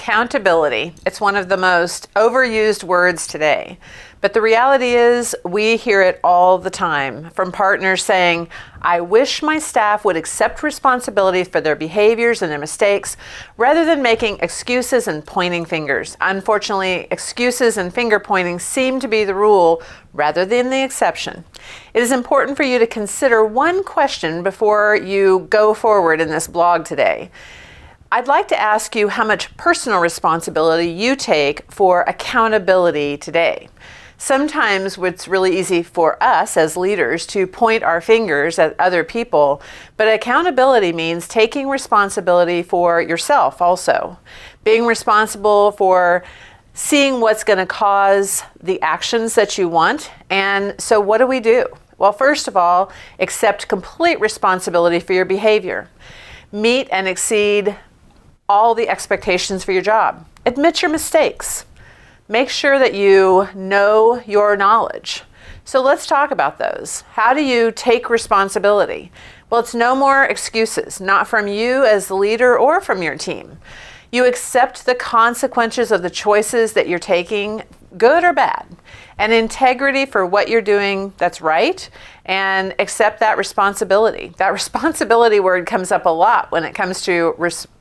Accountability. It's one of the most overused words today. But the reality is we hear it all the time from partners saying, I wish my staff would accept responsibility for their behaviors and their mistakes rather than making excuses and pointing fingers. Unfortunately, excuses and finger pointing seem to be the rule rather than the exception. It is important for you to consider one question before you go forward in this blog today. I'd like to ask you how much personal responsibility you take for accountability today. Sometimes it's really easy for us as leaders to point our fingers at other people, but accountability means taking responsibility for yourself also. Being responsible for seeing what's going to cause the actions that you want. And so what do? Well, first of all, accept complete responsibility for your behavior. Meet and exceed all the expectations for your job. Admit your mistakes. Make sure that you know your knowledge. So let's talk about those. How do you take responsibility? Well, it's no more excuses, not from you as the leader or from your team. You accept the consequences of the choices that you're taking, good or bad, and integrity for what you're doing that's right, and accept that responsibility. That responsibility word comes up a lot when it comes to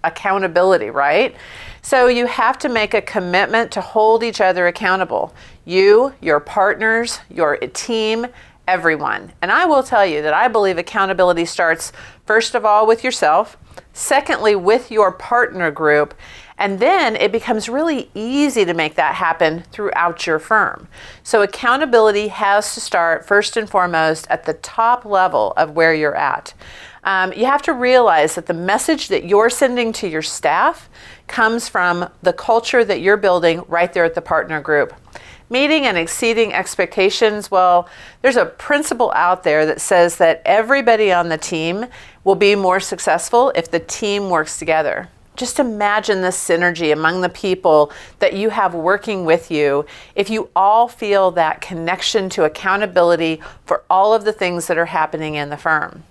accountability, right? So you have to make a commitment to hold each other accountable. You, your partners, your team, everyone. And I will tell you that I believe accountability starts first of all with yourself, secondly with your partner group, and then it becomes really easy to make that happen throughout your firm. So accountability has to start first and foremost at the top level of where you're at. You have to realize that the message that you're sending to your staff comes from the culture that you're building right there at the partner group. Meeting and exceeding expectations, well, there's a principle out there that says that everybody on the team will be more successful if the team works together. Just imagine the synergy among the people that you have working with you if you all feel that connection to accountability for all of the things that are happening in the firm.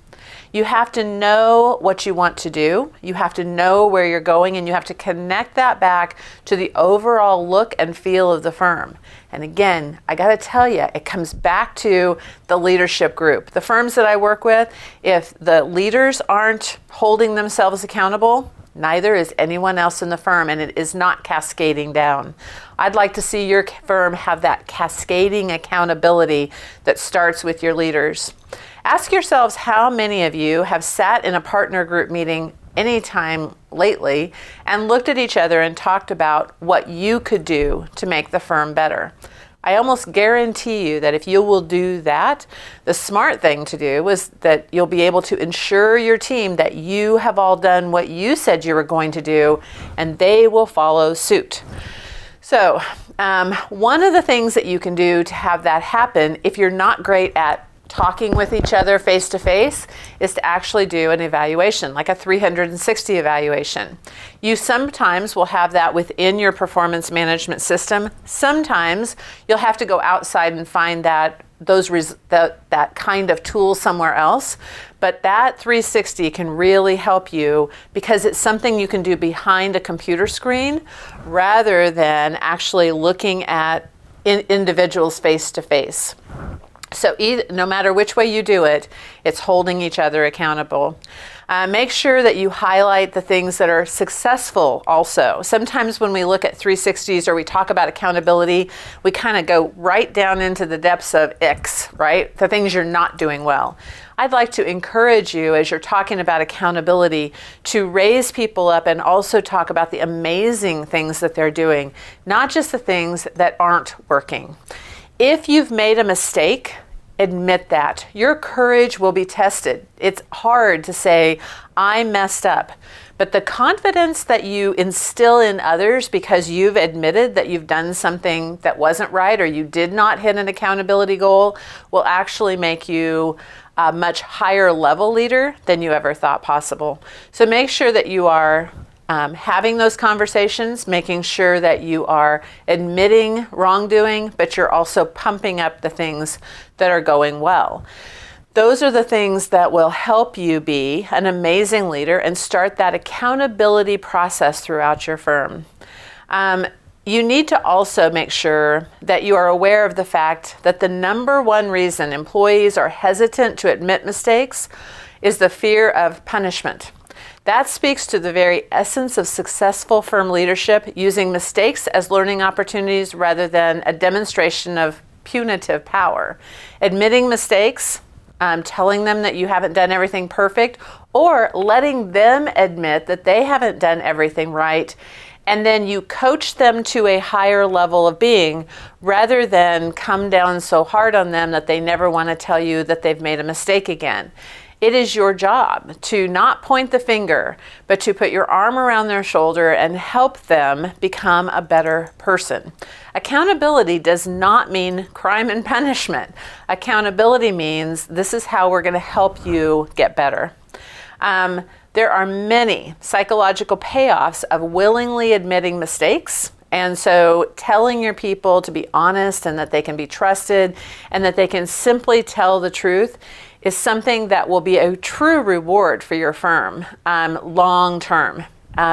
You have to know what you want to do, you have to know where you're going, and you have to connect that back to the overall look and feel of the firm. And again, I got to tell you, it comes back to the leadership group. The firms that I work with, if the leaders aren't holding themselves accountable, neither is anyone else in the firm, and it is not cascading down. I'd like to see your firm have that cascading accountability that starts with your leaders. Ask yourselves how many of you have sat in a partner group meeting anytime lately and looked at each other and talked about what you could do to make the firm better. I almost guarantee you that if you will do that, the smart thing to do is that you'll be able to ensure your team that you have all done what you said you were going to do, and they will follow suit. So one of the things that you can do to have that happen, if you're not great at talking with each other face to face, is to actually do an evaluation, like a 360 evaluation. You sometimes will have that within your performance management system. Sometimes you'll have to go outside and find that kind of tool somewhere else. But that 360 can really help you because it's something you can do behind a computer screen rather than actually looking at individuals face to face. So no matter which way you do it, it's holding each other accountable. Make sure that you highlight the things that are successful also. Sometimes when we look at 360s or we talk about accountability, we kind of go right down into the depths of X, right? The things you're not doing well. I'd like to encourage you as you're talking about accountability to raise people up and also talk about the amazing things that they're doing, not just the things that aren't working. If you've made a mistake, admit that. Your courage will be tested. It's hard to say, I messed up. But the confidence that you instill in others because you've admitted that you've done something that wasn't right or you did not hit an accountability goal will actually make you a much higher level leader than you ever thought possible. So make sure that you are having those conversations, making sure that you are admitting wrongdoing, but you're also pumping up the things that are going well. Those are the things that will help you be an amazing leader and start that accountability process throughout your firm. You need to also make sure that you are aware of the fact that the number one reason employees are hesitant to admit mistakes is the fear of punishment. That speaks to the very essence of successful firm leadership, using mistakes as learning opportunities rather than a demonstration of punitive power. Admitting mistakes, telling them that you haven't done everything perfect, or letting them admit that they haven't done everything right, and then you coach them to a higher level of being rather than come down so hard on them that they never want to tell you that they've made a mistake again. It is your job to not point the finger, but to put your arm around their shoulder and help them become a better person. Accountability does not mean crime and punishment. Accountability means this is how we're going to help you get better. There are many psychological payoffs of willingly admitting mistakes. And so telling your people to be honest and that they can be trusted and that they can simply tell the truth is something that will be a true reward for your firm long term.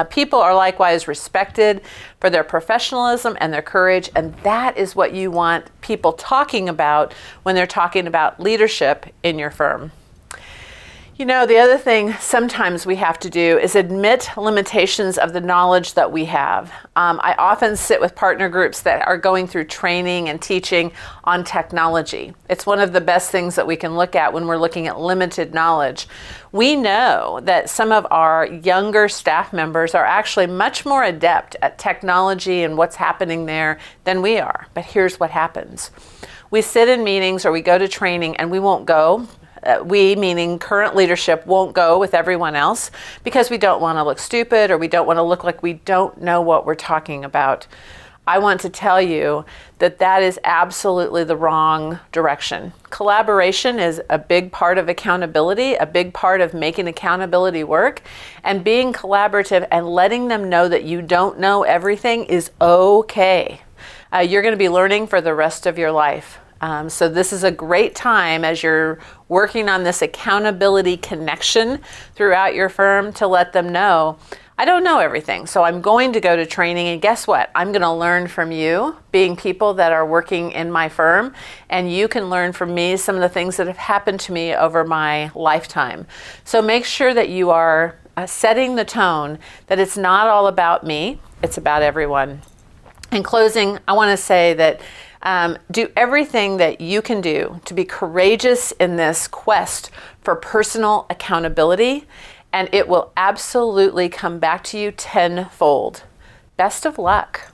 People are likewise respected for their professionalism and their courage, and that is what you want people talking about when they're talking about leadership in your firm. You know, the other thing sometimes we have to do is admit limitations of the knowledge that we have. I often sit with partner groups that are going through training and teaching on technology. It's one of the best things that we can look at when we're looking at limited knowledge. We know that some of our younger staff members are actually much more adept at technology and what's happening there than we are. But here's what happens. We sit in meetings or we go to training and we won't go. We, meaning current leadership, won't go with everyone else because we don't want to look stupid or we don't want to look like we don't know what we're talking about. I want to tell you that that is absolutely the wrong direction. Collaboration is a big part of accountability, a big part of making accountability work, and being collaborative and letting them know that you don't know everything is okay. You're going to be learning for the rest of your life. So this is a great time as you're working on this accountability connection throughout your firm to let them know, I don't know everything, so I'm going to go to training, and guess what? I'm going to learn from you, being people that are working in my firm, and you can learn from me some of the things that have happened to me over my lifetime. So make sure that you are setting the tone that it's not all about me, it's about everyone. In closing, I want to say that do everything that you can do to be courageous in this quest for personal accountability, and it will absolutely come back to you tenfold. Best of luck.